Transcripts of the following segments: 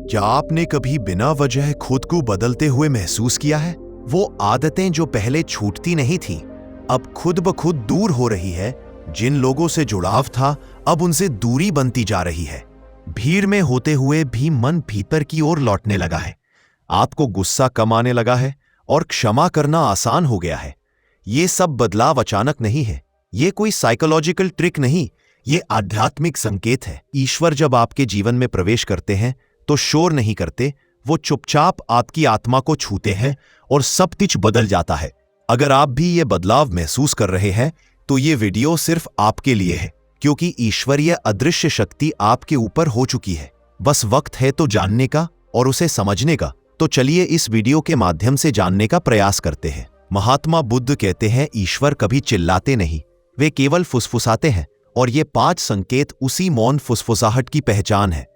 क्या आपने कभी बिना वजह खुद को बदलते हुए महसूस किया है? वो आदतें जो पहले छूटती नहीं थी, अब खुद ब खुद दूर हो रही है। जिन लोगों से जुड़ाव था, अब उनसे दूरी बनती जा रही है। भीड़ में होते हुए भी मन भीतर की ओर लौटने लगा है। आपको गुस्सा कम आने लगा है और क्षमा करना आसान हो गया है। ये सब बदलाव अचानक नहीं है। ये कोई साइकोलॉजिकल ट्रिक नहीं, ये आध्यात्मिक संकेत है। ईश्वर जब आपके जीवन में प्रवेश करते हैं तो शोर नहीं करते, वो चुपचाप आपकी आत्मा को छूते हैं और सब कुछ बदल जाता है। अगर आप भी ये बदलाव महसूस कर रहे हैं तो ये वीडियो सिर्फ आपके लिए है, क्योंकि ईश्वरीय अदृश्य शक्ति आपके ऊपर हो चुकी है। बस वक्त है तो जानने का और उसे समझने का। तो चलिए इस वीडियो के माध्यम से जानने का प्रयास करते हैं। महात्मा बुद्ध कहते हैं, ईश्वर कभी चिल्लाते नहीं, वे केवल फुसफुसाते हैं। और ये 5 संकेत उसी मौन फुसफुसाहट की पहचान है।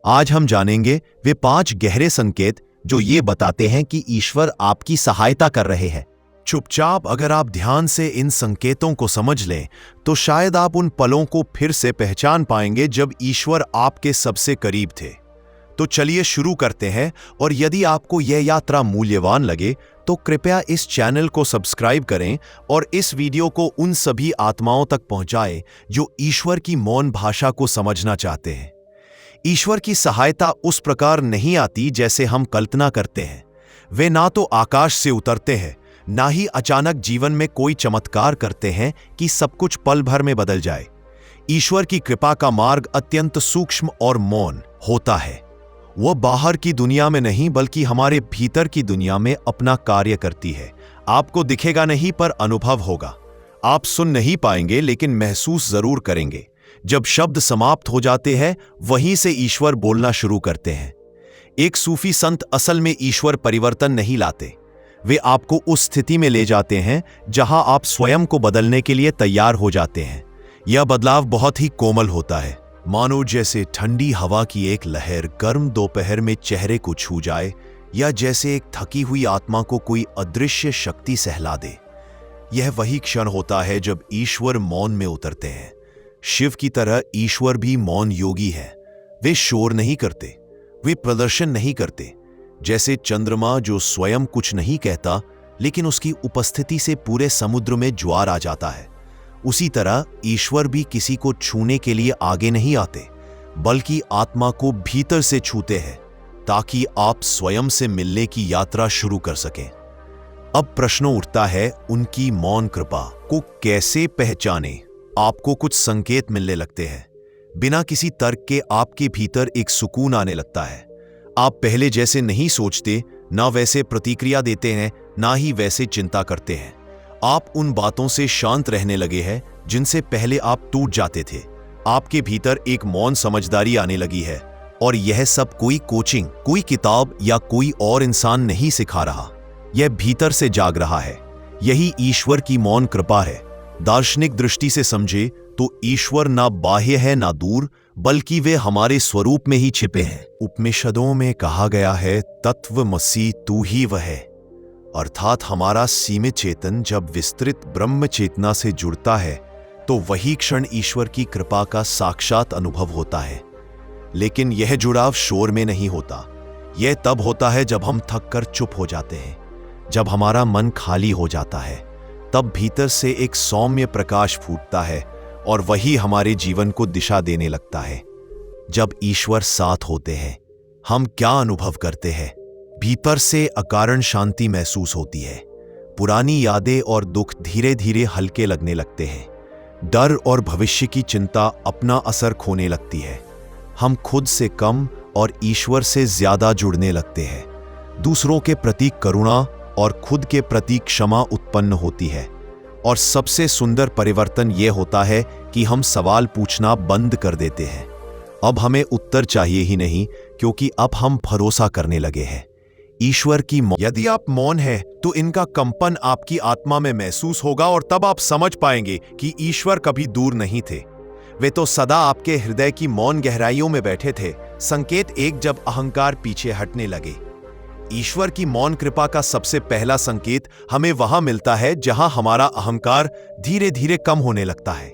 आज हम जानेंगे वे 5 गहरे संकेत जो ये बताते हैं कि ईश्वर आपकी सहायता कर रहे हैं। चुपचाप अगर आप ध्यान से इन संकेतों को समझ लें तो शायद आप उन पलों को फिर से पहचान पाएंगे जब ईश्वर आपके सबसे करीब थे। तो चलिए शुरू करते हैं। और यदि आपको यह यात्रा मूल्यवान लगे तो कृपया इस चैनल को सब्सक्राइब करें और इस वीडियो को उन सभी आत्माओं तक पहुंचाएं जो ईश्वर की मौन भाषा को समझना चाहते हैं। ईश्वर की सहायता उस प्रकार नहीं आती जैसे हम कल्पना करते हैं। वे ना तो आकाश से उतरते हैं, ना ही अचानक जीवन में कोई चमत्कार करते हैं कि सब कुछ पल भर में बदल जाए। ईश्वर की कृपा का मार्ग अत्यंत सूक्ष्म और मौन होता है। वह बाहर की दुनिया में नहीं बल्कि हमारे भीतर की दुनिया में अपना कार्य करती है। आपको दिखेगा नहीं पर अनुभव होगा। आप सुन नहीं पाएंगे लेकिन महसूस जरूर करेंगे। जब शब्द समाप्त हो जाते हैं वहीं से ईश्वर बोलना शुरू करते हैं। एक सूफी संत असल में ईश्वर परिवर्तन नहीं लाते, वे आपको उस स्थिति में ले जाते हैं जहां आप स्वयं को बदलने के लिए तैयार हो जाते हैं। यह बदलाव बहुत ही कोमल होता है, मानो जैसे ठंडी हवा की एक लहर गर्म दोपहर में चेहरे को छू जाए, या जैसे एक थकी हुई आत्मा को कोई अदृश्य शक्ति सहला दे। यह वही क्षण होता है जब ईश्वर मौन में उतरते हैं। शिव की तरह ईश्वर भी मौन योगी है। वे शोर नहीं करते, वे प्रदर्शन नहीं करते। जैसे चंद्रमा जो स्वयं कुछ नहीं कहता लेकिन उसकी उपस्थिति से पूरे समुद्र में ज्वार आ जाता है, उसी तरह ईश्वर भी किसी को छूने के लिए आगे नहीं आते बल्कि आत्मा को भीतर से छूते हैं ताकि आप स्वयं से मिलने की यात्रा शुरू कर सकें। अब प्रश्न उठता है, उनकी मौन कृपा को कैसे पहचाने? आपको कुछ संकेत मिलने लगते हैं। बिना किसी तर्क के आपके भीतर एक सुकून आने लगता है। आप पहले जैसे नहीं सोचते, ना वैसे प्रतिक्रिया देते हैं, ना ही वैसे चिंता करते हैं। आप उन बातों से शांत रहने लगे हैं जिनसे पहले आप टूट जाते थे। आपके भीतर एक मौन समझदारी आने लगी है। और यह सब कोई कोचिंग, कोई किताब या कोई और इंसान नहीं सिखा रहा, यह भीतर से जाग रहा है। यही ईश्वर की मौन कृपा है। दार्शनिक दृष्टि से समझे तो ईश्वर ना बाह्य है ना दूर, बल्कि वे हमारे स्वरूप में ही छिपे हैं। उपनिषदों में कहा गया है, तत्वमसि तू ही वह है। अर्थात हमारा सीमित चेतन जब विस्तृत ब्रह्म चेतना से जुड़ता है तो वही क्षण ईश्वर की कृपा का साक्षात अनुभव होता है। लेकिन यह जुड़ाव शोर में नहीं होता। यह तब होता है जब हम थक कर चुप हो जाते हैं, जब हमारा मन खाली हो जाता है। तब भीतर से एक सौम्य प्रकाश फूटता है और वही हमारे जीवन को दिशा देने लगता है। जब ईश्वर साथ होते हैं हम क्या अनुभव करते हैं? भीतर से अकारण शांति महसूस होती है। पुरानी यादें और दुख धीरे धीरे हल्के लगने लगते हैं। डर और भविष्य की चिंता अपना असर खोने लगती है। हम खुद से कम और ईश्वर से ज्यादा जुड़ने लगते हैं। दूसरों के प्रति करुणा और खुद के प्रति क्षमा उत्पन्न होती है। और सबसे सुंदर परिवर्तन यह होता है कि हम सवाल पूछना बंद कर देते हैं। अब हमें उत्तर चाहिए ही नहीं, क्योंकि अब हम भरोसा करने लगे हैं। ईश्वर की यदि आप मौन हैं तो इनका कंपन आपकी आत्मा में महसूस होगा और तब आप समझ पाएंगे कि ईश्वर कभी दूर नहीं थे। वे तो सदा आपके हृदय की मौन गहराइयों में बैठे थे। संकेत 1, जब अहंकार पीछे हटने लगे। ईश्वर की मौन कृपा का सबसे पहला संकेत हमें वहां मिलता है जहां हमारा अहंकार धीरे धीरे कम होने लगता है।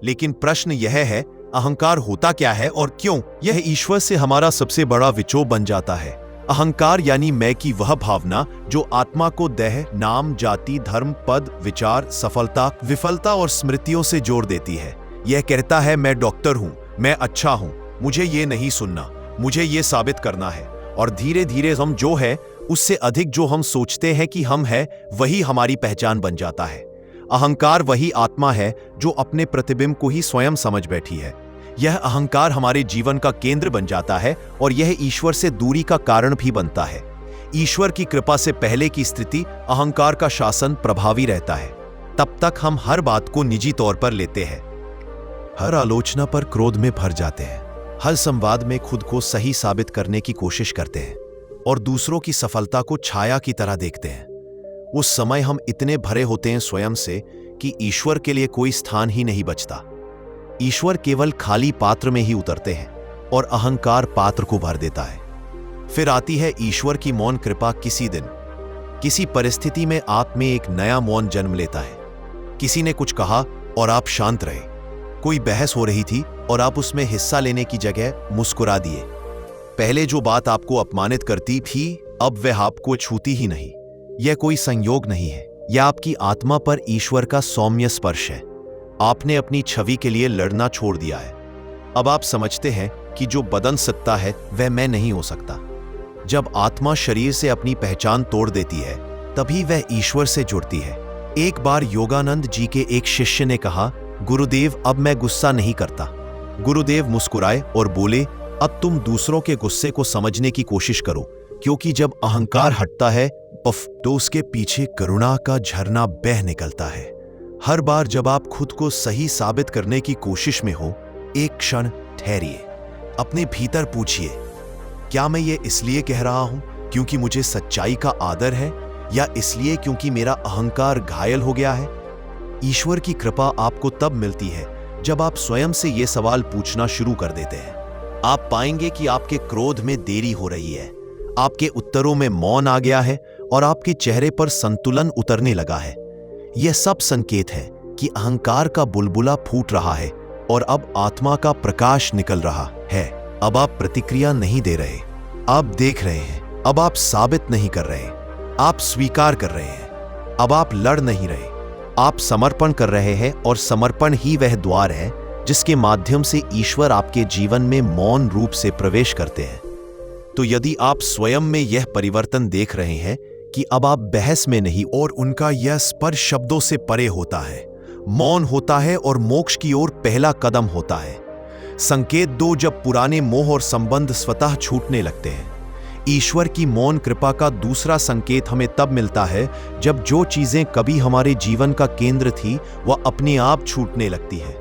लेकिन प्रश्न यह है, अहंकार होता क्या है और क्यों यह ईश्वर से हमारा सबसे बड़ा विचो बन जाता है। अहंकार यानी मैं की वह भावना जो आत्मा को देह, नाम, जाति, धर्म, पद, विचार, सफलता, विफलता और स्मृतियों से जोड़ देती है। यह कहता है मैं डॉक्टर हूं, मैं अच्छा हूं, मुझे ये नहीं सुनना, मुझे ये साबित करना है। और धीरे धीरे हम जो है उससे अधिक जो हम सोचते हैं कि हम है वही हमारी पहचान बन जाता है। अहंकार वही आत्मा है जो अपने प्रतिबिंब को ही स्वयं समझ बैठी है। यह अहंकार हमारे जीवन का केंद्र बन जाता है और यह ईश्वर से दूरी का कारण भी बनता है। ईश्वर की कृपा से पहले की स्थिति अहंकार का शासन प्रभावी रहता है। तब तक हम हर बात को निजी तौर पर लेते हैं, हर आलोचना पर क्रोध में भर जाते हैं, हर संवाद में खुद को सही साबित करने की कोशिश करते हैं और दूसरों की सफलता को छाया की तरह देखते हैं। उस समय हम इतने भरे होते हैं स्वयं से कि ईश्वर के लिए कोई स्थान ही नहीं बचता। ईश्वर केवल खाली पात्र में ही उतरते हैं और अहंकार पात्र को भर देता है। फिर आती है ईश्वर की मौन कृपा। किसी दिन किसी परिस्थिति में आप में एक नया मौन जन्म लेता है। किसी ने कुछ कहा और आप शांत रहे। कोई बहस हो रही थी और आप उसमें हिस्सा लेने की जगह मुस्कुरा दिए। पहले जो बात आपको अपमानित करती थी अब वह आपको छूती ही नहीं। यह कोई संयोग नहीं है, यह आपकी आत्मा पर ईश्वर का सौम्य स्पर्श है। आपने अपनी छवि के लिए लड़ना छोड़ दिया है। अब आप समझते हैं कि जो बदल सकता है वह मैं नहीं हो सकता। जब आत्मा शरीर से अपनी पहचान तोड़ देती है तभी वह ईश्वर से जुड़ती है। एक बार योगानंद जी के एक शिष्य ने कहा, गुरुदेव अब मैं गुस्सा नहीं करता। गुरुदेव मुस्कुराए और बोले, अब तुम दूसरों के गुस्से को समझने की कोशिश करो, क्योंकि जब अहंकार हटता है तो उसके पीछे करुणा का झरना बह निकलता है। हर बार जब आप खुद को सही साबित करने की कोशिश में हो, एक क्षण ठहरिए, अपने भीतर पूछिए, क्या मैं ये इसलिए कह रहा हूं क्योंकि मुझे सच्चाई का आदर है या इसलिए क्योंकि मेरा अहंकार घायल हो गया है? ईश्वर की कृपा आपको तब मिलती है जब आप स्वयं से ये सवाल पूछना शुरू कर देते हैं। आप पाएंगे कि आपके क्रोध में देरी हो रही है, आपके उत्तरों में मौन आ गया है और आपके चेहरे पर संतुलन उतरने लगा है। यह सब संकेत है कि अहंकार का बुलबुला फूट रहा है और अब आत्मा का प्रकाश निकल रहा है। अब आप प्रतिक्रिया नहीं दे रहे, आप देख रहे हैं। अब आप साबित नहीं कर रहे, आप स्वीकार कर रहे हैं। अब आप लड़ नहीं रहे, आप समर्पण कर रहे हैं और समर्पण ही वह द्वार है जिसके माध्यम से ईश्वर आपके जीवन में मौन रूप से प्रवेश करते हैं। तो यदि आप स्वयं में यह परिवर्तन देख रहे हैं कि अब आप बहस में नहीं और उनका यह स्पर्श शब्दों से परे होता है, मौन होता है और मोक्ष की ओर पहला कदम होता है। संकेत दो, जब पुराने मोह और संबंध स्वतः छूटने लगते हैं। ईश्वर की मौन कृपा का दूसरा संकेत हमें तब मिलता है जब जो चीजें कभी हमारे जीवन का केंद्र थी वह अपने आप छूटने लगती है,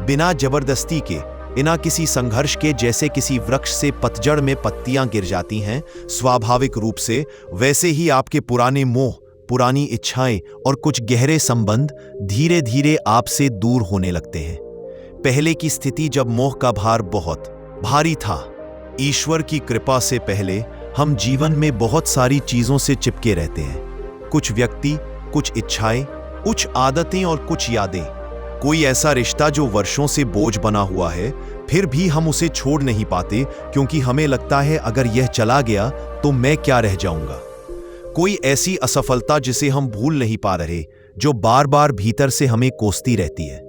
बिना जबरदस्ती के, बिना किसी संघर्ष के। जैसे किसी वृक्ष से पतझड़ में पत्तियां गिर जाती हैं स्वाभाविक रूप से, वैसे ही आपके पुराने मोह, पुरानी इच्छाएं और कुछ गहरे संबंध धीरे धीरे आपसे दूर होने लगते हैं। पहले की स्थिति जब मोह का भार बहुत भारी था, ईश्वर की कृपा से पहले हम जीवन में बहुत सारी चीजों से चिपके रहते हैं। कुछ व्यक्ति, कुछ इच्छाएं, कुछ आदतें और कुछ यादें। कोई ऐसा रिश्ता जो वर्षों से बोझ बना हुआ है, फिर भी हम उसे छोड़ नहीं पाते क्योंकि हमें लगता है अगर यह चला गया तो मैं क्या रह जाऊंगा। कोई ऐसी असफलता जिसे हम भूल नहीं पा रहे, जो बार बार भीतर से हमें कोसती रहती है।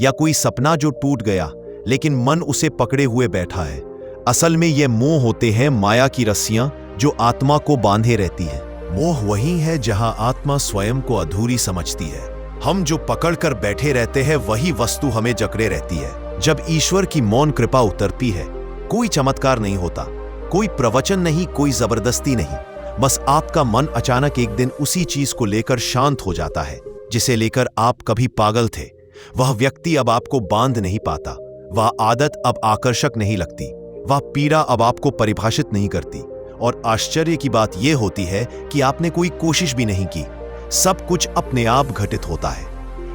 या कोई सपना जो टूट गया लेकिन मन उसे पकड़े हुए बैठा है। असल में ये मोह होते हैं माया की रस्सियां जो आत्मा को बांधे रहती है। मोह वही है जहां आत्मा स्वयं को अधूरी समझती है। हम जो पकड़ कर बैठे रहते हैं वही वस्तु हमें जकड़े रहती है। जब ईश्वर की मौन कृपा उतरती है, कोई चमत्कार नहीं होता, कोई प्रवचन नहीं, कोई जबरदस्ती नहीं, बस आपका मन अचानक एक दिन उसी चीज को लेकर शांत हो जाता है जिसे लेकर आप कभी पागल थे। वह व्यक्ति अब आपको बांध नहीं पाता, वह आदत अब आकर्षक नहीं लगती, वह पीड़ा अब आपको परिभाषित नहीं करती। और आश्चर्य की बात यह होती है कि आपने कोई कोशिश भी नहीं की, सब कुछ अपने आप घटित होता है।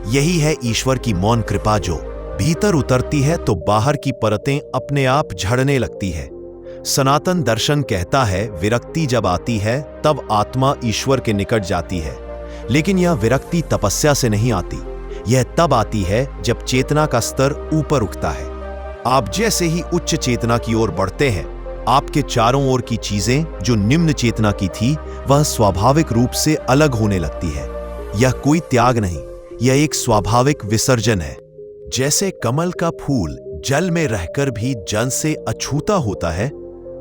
यही है ईश्वर की मौन कृपा, जो भीतर उतरती है तो बाहर की परतें अपने आप झड़ने लगती है। सनातन दर्शन कहता है, विरक्ति जब आती है तब आत्मा ईश्वर के निकट जाती है। लेकिन यह विरक्ति तपस्या से नहीं आती, यह तब आती है जब चेतना का स्तर ऊपर उठता है। आप जैसे ही उच्च चेतना की ओर बढ़ते हैं, आपके चारों ओर की चीजें जो निम्न चेतना की थी, वह स्वाभाविक रूप से अलग होने लगती है। यह कोई त्याग नहीं, यह एक स्वाभाविक विसर्जन है। जैसे कमल का फूल जल में रहकर भी जल से अछूता होता है,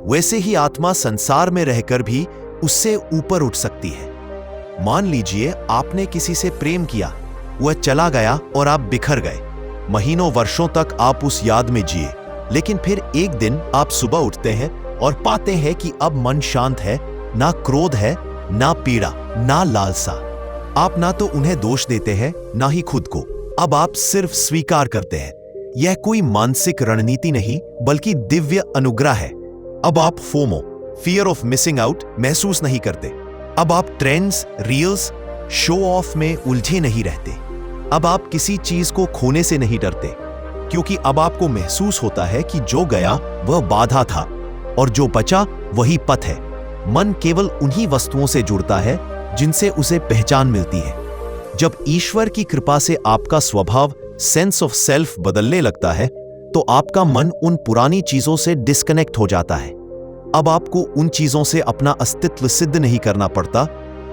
वैसे ही आत्मा संसार में रहकर भी उससे ऊपर उठ सकती है। मान लीजिए आपने किसी से प्रेम किया, वह चला गया और आप बिखर गए। महीनों वर्षों तक आप उस याद में जिए, लेकिन फिर एक दिन आप सुबह उठते हैं और पाते हैं कि अब मन शांत है, ना क्रोध है, ना पीड़ा, ना लालसा। आप ना तो उन्हें दोष देते हैं, ना ही खुद को। अब आप सिर्फ स्वीकार करते हैं। यह कोई मानसिक रणनीति नहीं, बल्कि दिव्य अनुग्रह है। अब आप FOMO, fear of missing out, महसूस नहीं करते। अब आप ट्रेंड्स, रील्स, शो ऑफ में उलझे नहीं रहते। अब आप किसी चीज को खोने से नहीं डरते, क्योंकि अब आपको महसूस होता है कि जो गया वह बाधा था और जो बचा वही पथ है। मन केवल उन्हीं वस्तुओं से जुड़ता है जिनसे उसे पहचान मिलती है। जब ईश्वर की कृपा से आपका स्वभाव, सेंस ऑफ सेल्फ बदलने लगता है, तो आपका मन उन पुरानी चीजों से डिस्कनेक्ट हो जाता है। अब आपको उन चीजों से अपना अस्तित्व सिद्ध नहीं करना पड़ता,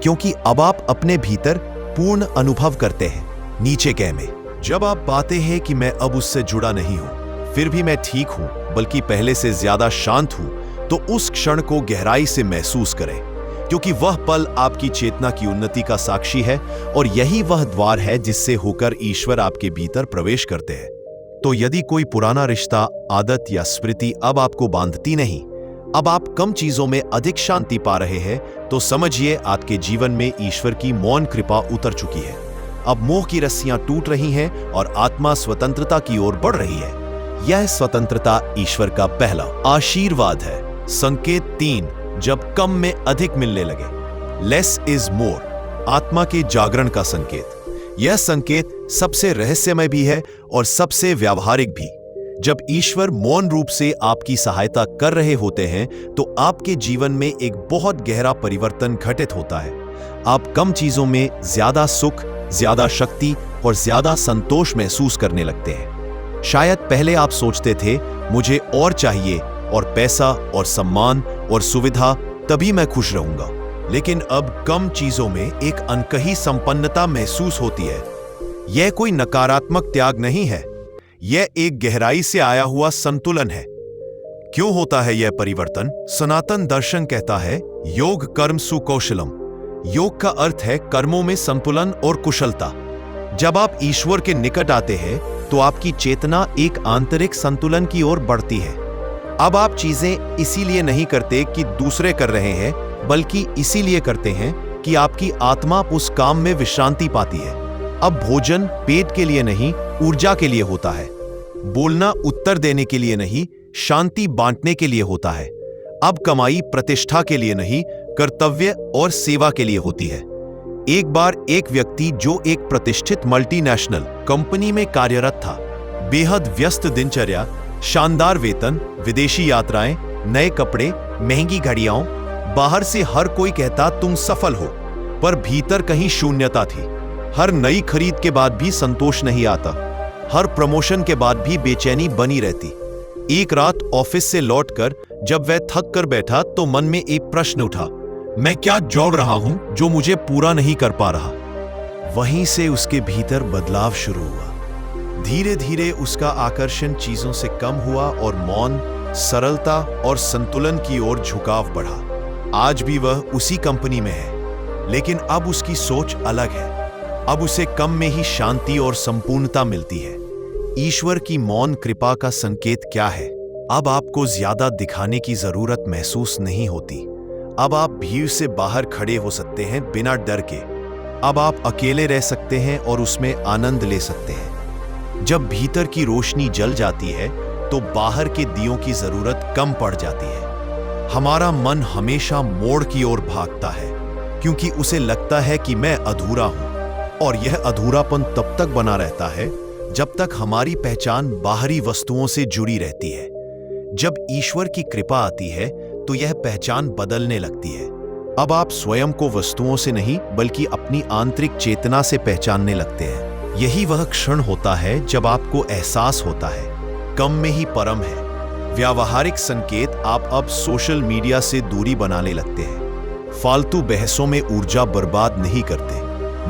क्योंकि अब आप अपने भीतर पूर्ण अनुभव करते हैं। नीचे कह में जब आप पाते हैं कि मैं अब उससे जुड़ा नहीं हूं, फिर भी मैं ठीक हूं, बल्कि पहले से ज्यादा शांत हूं, तो उस क्षण को गहराई से महसूस करें, क्योंकि वह पल आपकी चेतना की उन्नति का साक्षी है और यही वह द्वार है जिससे होकर ईश्वर आपके भीतर प्रवेश करते हैं। तो यदि कोई पुराना रिश्ता, आदत या स्मृति अब आपको बांधती नहीं, अब आप कम चीजों में अधिक शांति पा रहे हैं, तो समझिए आपके जीवन में ईश्वर की मौन कृपा उतर चुकी है। अब मोह की रस्सियां टूट रही हैं और आत्मा स्वतंत्रता की ओर बढ़ रही है। यह स्वतंत्रता ईश्वर का पहला आशीर्वाद है। संकेत 3, जब कम में अधिक मिलने लगे। लेस इज मोर, आत्मा के जागरण का संकेत। यह संकेत सबसे रहस्यमय भी है और सबसे व्यावहारिक भी। जब ईश्वर मौन रूप से आपकी सहायता कर रहे होते हैं, तो आपके जीवन में एक बहुत गहरा परिवर्तन घटित होता है। आप कम चीजों में ज्यादा सुख, ज्यादा शक्ति और ज्यादा संतोष महसूस करने लगते हैं। शायद पहले आप सोचते थे, मुझे और चाहिए, और पैसा और सम्मान और सुविधा, तभी मैं खुश रहूंगा। लेकिन अब कम चीजों में एक अनकही संपन्नता महसूस होती है। यह कोई नकारात्मक त्याग नहीं है, यह एक गहराई से आया हुआ संतुलन है। क्यों होता है यह परिवर्तन? सनातन दर्शन कहता है, योग कर्म सुकौशलम। योग का अर्थ है कर्मों में संतुलन और कुशलता। जब आप ईश्वर के निकट आते हैं, तो आपकी चेतना एक आंतरिक संतुलन की ओर बढ़ती है। अब आप चीजें इसीलिए नहीं करते कि दूसरे कर रहे हैं, बल्कि इसीलिए करते हैं कि आपकी आत्मा उस काम में विश्रांति पाती है। अब भोजन पेट के लिए नहीं, ऊर्जा के लिए होता है। बोलना उत्तर देने के लिए नहीं, शांति बांटने के लिए होता है। अब कमाई प्रतिष्ठा के लिए नहीं, कर्तव्य और सेवा के लिए होती है। एक बार एक व्यक्ति जो एक प्रतिष्ठित मल्टीनेशनल कंपनी में कार्यरत था, बेहद व्यस्त दिनचर्या, शानदार वेतन, विदेशी यात्राएं, नए कपड़े, महंगी घड़ियां, बाहर से हर कोई कहता तुम सफल हो, पर भीतर कहीं शून्यता थी। हर नई खरीद के बाद भी संतोष नहीं आता, हर प्रमोशन के बाद भी बेचैनी बनी रहती। एक रात ऑफिस से लौटकर जब वह थक कर बैठा, तो मन में एक प्रश्न उठा, मैं क्या जोड़ रहा हूं जो मुझे पूरा नहीं कर पा रहा? वहीं से उसके भीतर बदलाव शुरू हुआ। धीरे धीरे उसका आकर्षण चीजों से कम हुआ और मौन, सरलता और संतुलन की ओर झुकाव बढ़ा। आज भी वह उसी कंपनी में है, लेकिन अब उसकी सोच अलग है। अब उसे कम में ही शांति और संपूर्णता मिलती है। ईश्वर की मौन कृपा का संकेत क्या है? अब आपको ज्यादा दिखाने की जरूरत महसूस नहीं होती। अब आप भीड़ से बाहर खड़े हो सकते हैं बिना डर के। अब आप अकेले रह सकते हैं और उसमें आनंद ले सकते हैं। जब भीतर की रोशनी जल जाती है, तो बाहर के दियों की जरूरत कम पड़ जाती है। हमारा मन हमेशा मोड़ की ओर भागता है, क्योंकि उसे लगता है कि मैं अधूरा हूं, और यह अधूरापन तब तक बना रहता है जब तक हमारी पहचान बाहरी वस्तुओं से जुड़ी रहती है। जब ईश्वर की कृपा आती है, तो यह पहचान बदलने लगती है। अब आप स्वयं को वस्तुओं से नहीं, बल्कि अपनी आंतरिक चेतना से पहचानने लगते हैं। यही वह क्षण होता है जब आपको एहसास होता है कम में ही परम है। व्यावहारिक संकेत, आप अब सोशल मीडिया से दूरी बनाने लगते हैं। फालतू बहसों में ऊर्जा बर्बाद नहीं करते।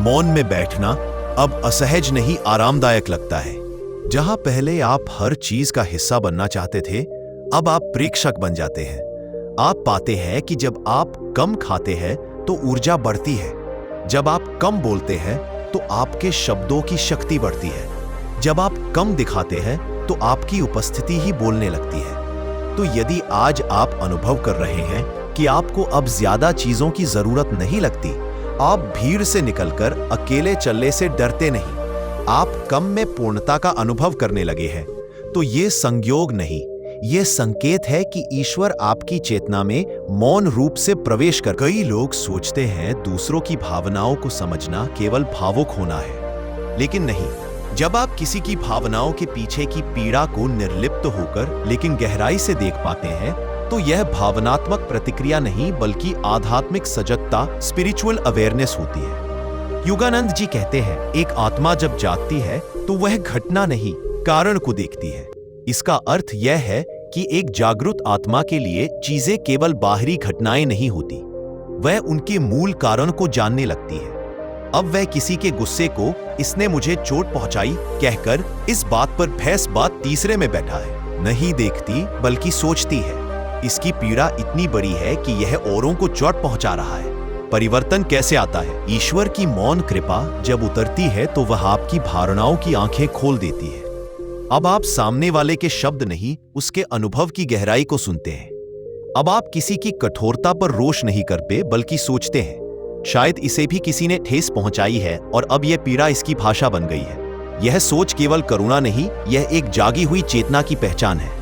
मौन में बैठना अब असहज नहीं, आरामदायक लगता है। जहां पहले आप हर चीज का हिस्सा बनना चाहते थे, अब आप प्रेक्षक बन जाते हैं। आप पाते हैं कि जब आप कम खाते हैं तो ऊर्जा बढ़ती है। जब आप कम बोलते हैं तो आपके शब्दों की शक्ति बढ़ती है। जब आप कम दिखाते हैं तो आपकी उपस्थिति ही बोलने लगती है। तो यदि आज आप अनुभव कर रहे हैं कि आपको अब ज्यादा चीजों की जरूरत नहीं लगती, आप भीड़ से निकलकर अकेले चलने से डरते नहीं, आप कम में पूर्णता का अनुभव करने लगे हैं, तो ये संयोग नहीं, ये संकेत है कि ईश्वर आपकी चेतना में मौन रूप से प्रवेश कर। कई लोग सोचते हैं दूसरों की भावनाओं को समझना केवल भावुक होना है, लेकिन नहीं। जब आप किसी की भावनाओं के पीछे की पीड़ा को निर्लिप्त होकर लेकिन गहराई से देख पाते हैं, तो यह भावनात्मक प्रतिक्रिया नहीं बल्कि आध्यात्मिक सजगता, स्पिरिचुअल अवेयरनेस होती है। योगानंद जी कहते हैं, एक आत्मा जब जागती है तो वह घटना नहीं, कारण को देखती है। इसका अर्थ यह है कि एक जागरूक आत्मा के लिए चीजें केवल बाहरी घटनाएं नहीं होती, वह उनके मूल कारण को जानने लगती है। अब वह किसी के गुस्से को इसने मुझे चोट पहुंचाई कहकर इस बात पर भैंस बात तीसरे में बैठा है, नहीं देखती बल्कि सोचती है। इसकी पीड़ा इतनी बड़ी है कि यह औरों को चोट पहुंचा रहा है। परिवर्तन कैसे आता है? ईश्वर की मौन कृपा जब उतरती है तो वह आपकी धारणाओं की आंखें खोल देती है। अब आप सामने वाले के शब्द नहीं, उसके अनुभव की गहराई को सुनते हैं। अब आप किसी की कठोरता पर रोष नहीं करते बल्कि सोचते हैं, शायद इसे भी किसी ने ठेस पहुंचाई है और अब यह पीड़ा इसकी भाषा बन गई है। यह सोच केवल करुणा नहीं, यह एक जागी हुई चेतना की पहचान है।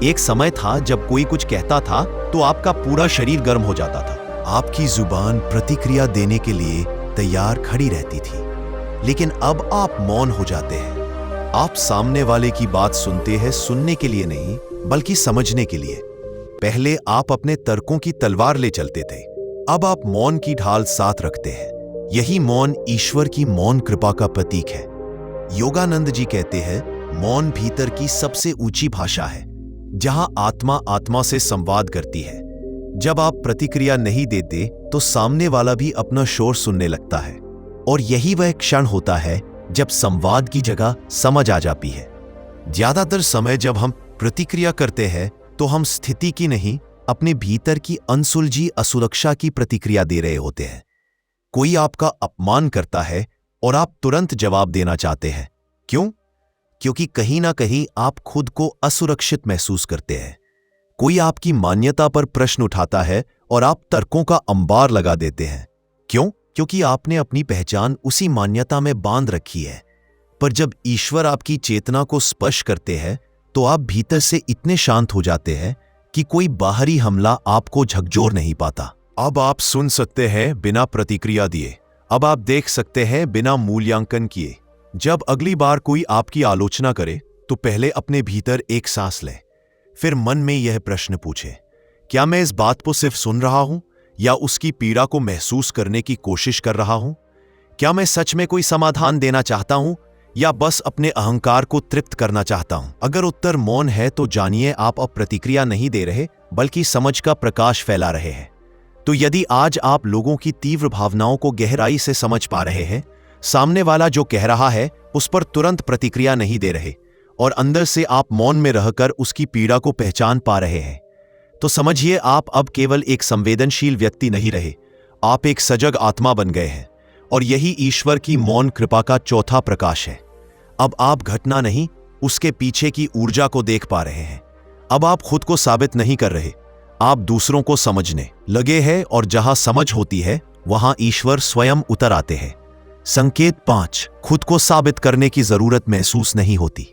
एक समय था जब कोई कुछ कहता था तो आपका पूरा शरीर गर्म हो जाता था। आपकी जुबान प्रतिक्रिया देने के लिए तैयार खड़ी रहती थी, लेकिन अब आप मौन हो जाते हैं। आप सामने वाले की बात सुनते हैं, सुनने के लिए नहीं बल्कि समझने के लिए। पहले आप अपने तर्कों की तलवार ले चलते थे, अब आप मौन की ढाल साथ रखते हैं। यही मौन ईश्वर की मौन कृपा का प्रतीक है। योगानंद जी कहते हैं, मौन भीतर की सबसे ऊंची भाषा है, जहां आत्मा आत्मा से संवाद करती है। जब आप प्रतिक्रिया नहीं देते तो सामने वाला भी अपना शोर सुनने लगता है, और यही वह क्षण होता है जब संवाद की जगह समझ आ जाती है। ज्यादातर समय जब हम प्रतिक्रिया करते हैं तो हम स्थिति की नहीं, अपने भीतर की अनसुलझी असुरक्षा की प्रतिक्रिया दे रहे होते हैं। कोई आपका अपमान करता है और आप तुरंत जवाब देना चाहते हैं। क्यों? क्योंकि कहीं ना कहीं आप खुद को असुरक्षित महसूस करते हैं। कोई आपकी मान्यता पर प्रश्न उठाता है और आप तर्कों का अंबार लगा देते हैं। क्यों? क्योंकि आपने अपनी पहचान उसी मान्यता में बांध रखी है। पर जब ईश्वर आपकी चेतना को स्पर्श करते हैं तो आप भीतर से इतने शांत हो जाते हैं कि कोई बाहरी हमला आपको झकझोर नहीं पाता। अब आप सुन सकते हैं बिना प्रतिक्रिया दिए। अब आप देख सकते हैं बिना मूल्यांकन किए। जब अगली बार कोई आपकी आलोचना करे तो पहले अपने भीतर एक सांस लें, फिर मन में यह प्रश्न पूछे, क्या मैं इस बात को सिर्फ सुन रहा हूं या उसकी पीड़ा को महसूस करने की कोशिश कर रहा हूं? क्या मैं सच में कोई समाधान देना चाहता हूं या बस अपने अहंकार को तृप्त करना चाहता हूं? अगर उत्तर मौन है तो जानिए आप अब प्रतिक्रिया नहीं दे रहे बल्कि समझ का प्रकाश फैला रहे हैं। तो यदि आज आप लोगों की तीव्र भावनाओं को गहराई से समझ पा रहे हैं, सामने वाला जो कह रहा है उस पर तुरंत प्रतिक्रिया नहीं दे रहे और अंदर से आप मौन में रहकर उसकी पीड़ा को पहचान पा रहे हैं, तो समझिए आप अब केवल एक संवेदनशील व्यक्ति नहीं रहे, आप एक सजग आत्मा बन गए हैं। और यही ईश्वर की मौन कृपा का चौथा प्रकाश है। अब आप घटना नहीं, उसके पीछे की ऊर्जा को देख पा रहे हैं। अब आप खुद को साबित नहीं कर रहे, आप दूसरों को समझने लगे हैं, और जहां समझ होती है वहां ईश्वर स्वयं उतर आते हैं। संकेत 5, खुद को साबित करने की जरूरत महसूस नहीं होती।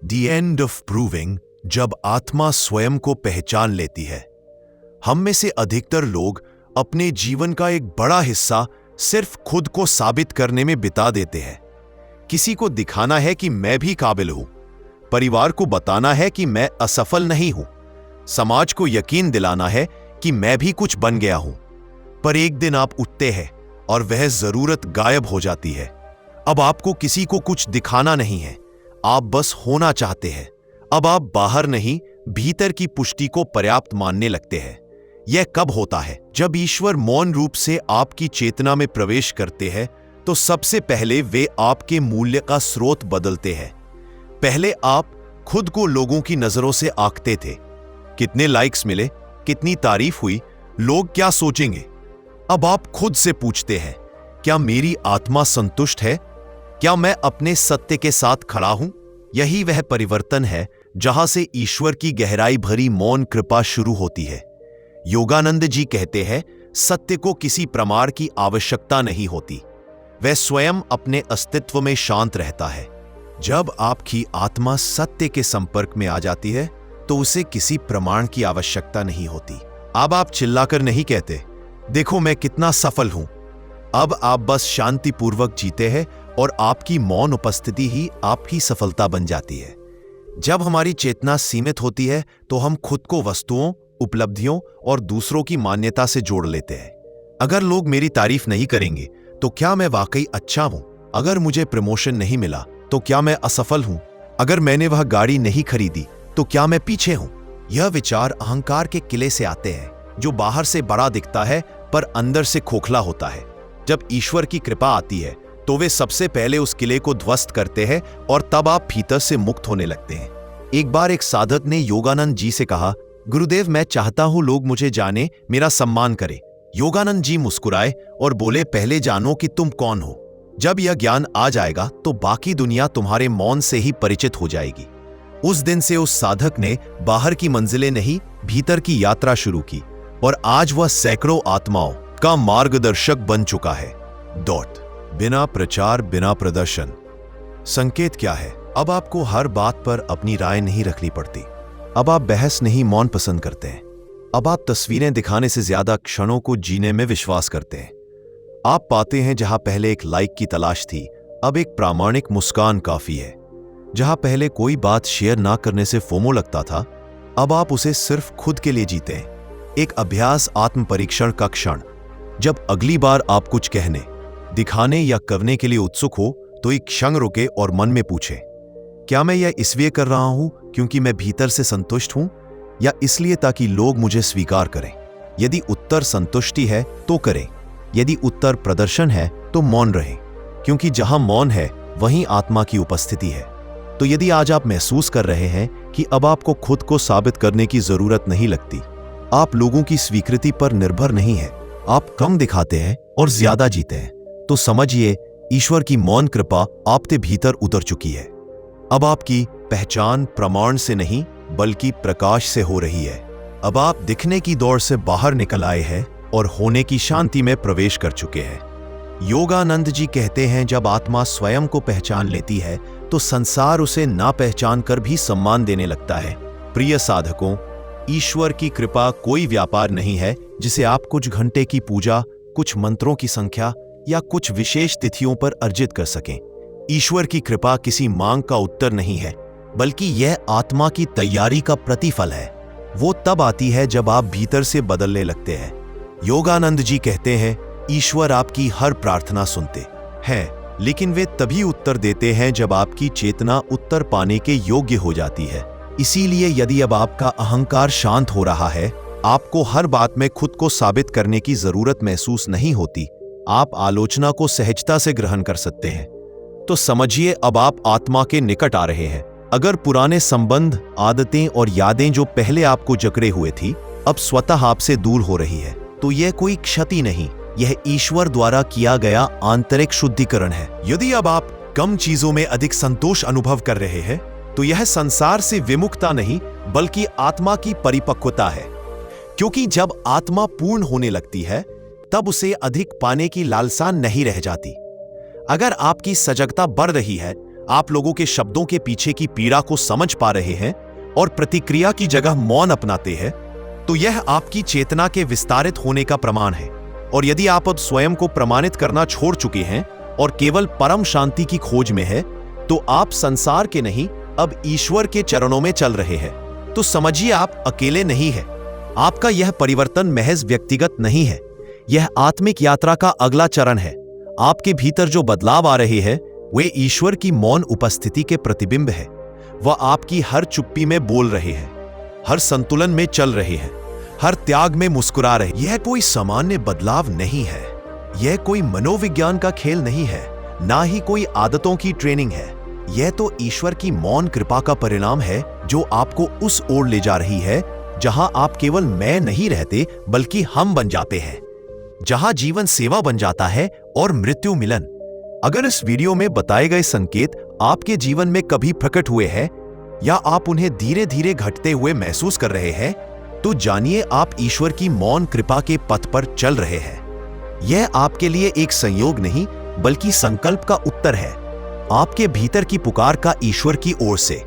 द एंड ऑफ प्रूविंग, जब आत्मा स्वयं को पहचान लेती है। हम में से अधिकतर लोग अपने जीवन का एक बड़ा हिस्सा सिर्फ खुद को साबित करने में बिता देते हैं। किसी को दिखाना है कि मैं भी काबिल हूं, परिवार को बताना है कि मैं असफल नहीं हूं, समाज को यकीन दिलाना है कि मैं भी कुछ बन गया हूं। पर एक दिन आप उठते हैं और वह जरूरत गायब हो जाती है। अब आपको किसी को कुछ दिखाना नहीं है, आप बस होना चाहते हैं। अब आप बाहर नहीं, भीतर की पुष्टि को पर्याप्त मानने लगते हैं। यह कब होता है? जब ईश्वर मौन रूप से आपकी चेतना में प्रवेश करते हैं, तो सबसे पहले वे आपके मूल्य का स्रोत बदलते हैं। पहले आप खुद को लोगों की नजरों से आंकते थे। कितने लाइक्स मिले, कितनी तारीफ हुई, लोग क्या सोचेंगे? अब आप खुद से पूछते हैं, क्या मेरी आत्मा संतुष्ट है? क्या मैं अपने सत्य के साथ खड़ा हूं? यही वह परिवर्तन है जहां से ईश्वर की गहराई भरी मौन कृपा शुरू होती है। योगानंद जी कहते हैं, सत्य को किसी प्रमाण की आवश्यकता नहीं होती, वह स्वयं अपने अस्तित्व में शांत रहता है। जब आपकी आत्मा सत्य के संपर्क में आ जाती है, तो उसे किसी प्रमाण की आवश्यकता नहीं होती। अब आप चिल्लाकर नहीं कहते, देखो मैं कितना सफल हूं। अब आप बस शांतिपूर्वक जीते हैं और आपकी मौन उपस्थिति ही आपकी सफलता बन जाती है। जब हमारी चेतना सीमित होती है, तो हम खुद को वस्तुओं, उपलब्धियों और दूसरों की मान्यता से जोड़ लेते हैं। अगर लोग मेरी तारीफ नहीं करेंगे, तो क्या मैं वाकई अच्छा हूं? अगर मुझे प्रमोशन नहीं मिला, तो क्या मैं असफल हूं? अगर मैंने वह गाड़ी नहीं खरीदी, तो क्या मैं पीछे हूं? यह विचार अहंकार के किले से आते हैं, जो बाहर से बड़ा दिखता है पर अंदर से खोखला होता है। जब ईश्वर की कृपा आती है, तो वे सबसे पहले उस किले को ध्वस्त करते हैं और तब आप भीतर से मुक्त होने लगते हैं। एक बार एक साधक ने योगानंद जी से कहा, गुरुदेव, मैं चाहता हूं लोग मुझे जाने, मेरा सम्मान करें। योगानंद जी मुस्कुराए और बोले, पहले जानो कि तुम कौन हो। जब यह ज्ञान आ जाएगा, तो बाकी दुनिया तुम्हारे मौन से ही परिचित हो जाएगी। उस दिन से उस साधक ने बाहर की मंजिलें नहीं, भीतर की यात्रा शुरू की और आज वह सैकड़ों आत्माओं का मार्गदर्शक बन चुका है। बिना प्रचार, बिना प्रदर्शन। संकेत क्या है? अब आपको हर बात पर अपनी राय नहीं रखनी पड़ती। अब आप बहस नहीं, मौन पसंद करते हैं। अब आप तस्वीरें दिखाने से ज्यादा क्षणों को जीने में विश्वास करते हैं। आप पाते हैं, जहां पहले एक लाइक की तलाश थी, अब एक प्रामाणिक मुस्कान काफी है। जहां पहले कोई बात शेयर ना करने से फोमो लगता था, अब आप उसे सिर्फ खुद के लिए जीते हैं। एक अभ्यास, आत्म परीक्षण का क्षण। जब अगली बार आप कुछ कहने, दिखाने या करने के लिए उत्सुक हो, तो एक क्षण रुके और मन में पूछे, क्या मैं यह इसलिए कर रहा हूं क्योंकि मैं भीतर से संतुष्ट हूं, या इसलिए ताकि लोग मुझे स्वीकार करें? यदि उत्तर संतुष्टि है तो करें, यदि उत्तर प्रदर्शन है तो मौन रहें, क्योंकि जहां मौन है वहीं आत्मा की उपस्थिति है। तो यदि आज आप महसूस कर रहे हैं कि अब आपको खुद को साबित करने की जरूरत नहीं लगती, आप लोगों की स्वीकृति पर निर्भर नहीं है, आप कम दिखाते हैं और ज्यादा जीते हैं, तो समझिए ईश्वर की मौन कृपा आपके भीतर उतर चुकी है। अब आपकी पहचान प्रमाण से नहीं, बल्कि प्रकाश से हो रही है। अब आप दिखने की दौड़ से बाहर निकल आए हैं और होने की शांति में प्रवेश कर चुके हैं। योगानंद जी कहते हैं, जब आत्मा स्वयं को पहचान लेती है, तो संसार उसे ना पहचान कर भी सम्मान देने लगता है। प्रिय साधकों, ईश्वर की कृपा कोई व्यापार नहीं है जिसे आप कुछ घंटे की पूजा, कुछ मंत्रों की संख्या या कुछ विशेष तिथियों पर अर्जित कर सकें। ईश्वर की कृपा किसी मांग का उत्तर नहीं है, बल्कि यह आत्मा की तैयारी का प्रतिफल है। वो तब आती है जब आप भीतर से बदलने लगते हैं। योगानंद जी कहते हैं, ईश्वर आपकी हर प्रार्थना सुनते हैं, लेकिन वे तभी उत्तर देते हैं जब आपकी चेतना उत्तर पाने के योग्य हो जाती है। इसीलिए यदि अब आपका अहंकार शांत हो रहा है, आपको हर बात में खुद को साबित करने की जरूरत महसूस नहीं होती, आप आलोचना को सहजता से ग्रहण कर सकते हैं, तो समझिए अब आप आत्मा के निकट आ रहे हैं। अगर पुराने संबंध, आदतें और यादें जो पहले आपको जकड़े हुए थी, अब स्वतः आपसे दूर हो रही है, तो यह कोई क्षति नहीं, यह ईश्वर द्वारा किया गया आंतरिक शुद्धिकरण है। यदि अब आप कम चीजों में अधिक संतोष अनुभव कर रहे हैं, तो यह संसार से विमुखता नहीं, बल्कि आत्मा की परिपक्वता है। क्योंकि जब आत्मा पूर्ण होने लगती है, तब उसे अधिक पाने की लालसा नहीं रह जाती। अगर आपकी सजगता बढ़ रही है, आप लोगों के शब्दों के पीछे की पीड़ा को समझ पा रहे हैं और प्रतिक्रिया की जगह मौन अपनाते हैं, तो यह आपकी चेतना के विस्तारित होने का प्रमाण है। और यदि आप अब स्वयं को प्रमाणित करना छोड़ चुके हैं और केवल परम शांति की खोज में है, तो आप संसार के नहीं, अब ईश्वर के चरणों में चल रहे हैं। तो समझिए आप अकेले नहीं हैं। आपका यह परिवर्तन महज व्यक्तिगत नहीं है, यह आत्मिक यात्रा का अगला चरण है। आपके भीतर जो बदलाव आ रहे हैं, वे ईश्वर की मौन उपस्थिति के प्रतिबिंब है। वह आपकी हर चुप्पी में बोल रहे हैं, हर संतुलन में चल रहे हैं, हर त्याग में मुस्कुरा रहे। यह कोई सामान्य बदलाव नहीं है, यह कोई मनोविज्ञान का खेल नहीं है, ना ही कोई आदतों की ट्रेनिंग है। यह तो ईश्वर की मौन कृपा का परिणाम है जो आपको उस ओर ले जा रही है जहां आप केवल मैं नहीं रहते बल्कि हम बन जाते हैं, जहां जीवन सेवा बन जाता है और मृत्यु मिलन। अगर इस वीडियो में बताए गए संकेत आपके जीवन में कभी प्रकट हुए हैं या आप उन्हें धीरे धीरे घटते हुए महसूस कर रहे हैं, तो जानिए आप ईश्वर की मौन कृपा के पथ पर चल रहे हैं। यह आपके लिए एक संयोग नहीं बल्कि संकल्प का उत्तर है, आपके भीतर की पुकार का ईश्वर की ओर से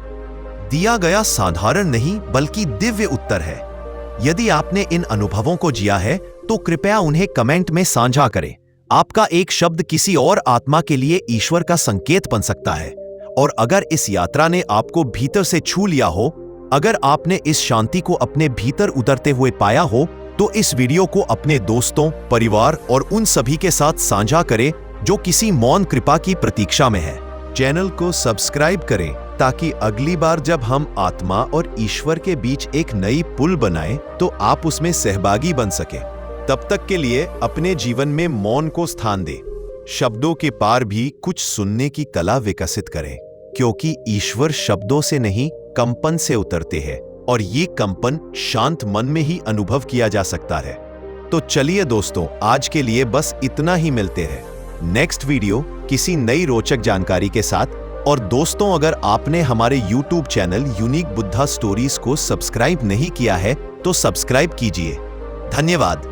दिया गया साधारण नहीं बल्कि दिव्य उत्तर है। यदि आपने इन अनुभवों को जिया है तो कृपया उन्हें कमेंट में साझा करें। आपका एक शब्द किसी और आत्मा के लिए ईश्वर का संकेत बन सकता है। और अगर इस यात्रा ने आपको भीतर से छू लिया हो, अगर आपने इस शांति को अपने भीतर उतरते हुए पाया हो, तो इस वीडियो को अपने दोस्तों, परिवार और उन सभी के साथ साझा करें जो किसी मौन कृपा की प्रतीक्षा में है। चैनल को सब्सक्राइब करें ताकि अगली बार जब हम आत्मा और ईश्वर के बीच एक नई पुल बनाएं तो आप उसमें सहभागी बन सके। तब तक के लिए अपने जीवन में मौन को स्थान दें। शब्दों के पार भी कुछ सुनने की कला विकसित करें, क्योंकि ईश्वर शब्दों से नहीं कंपन से उतरते हैं और ये कंपन शांत मन में ही अनुभव किया जा सकता है। तो चलिए दोस्तों, आज के लिए बस इतना ही। मिलते हैं नेक्स्ट वीडियो किसी नई रोचक जानकारी के साथ। और दोस्तों, अगर आपने हमारे YouTube channel unique Buddha stories को सब्सक्राइब नहीं किया है तो सब्सक्राइब कीजिए। धन्यवाद।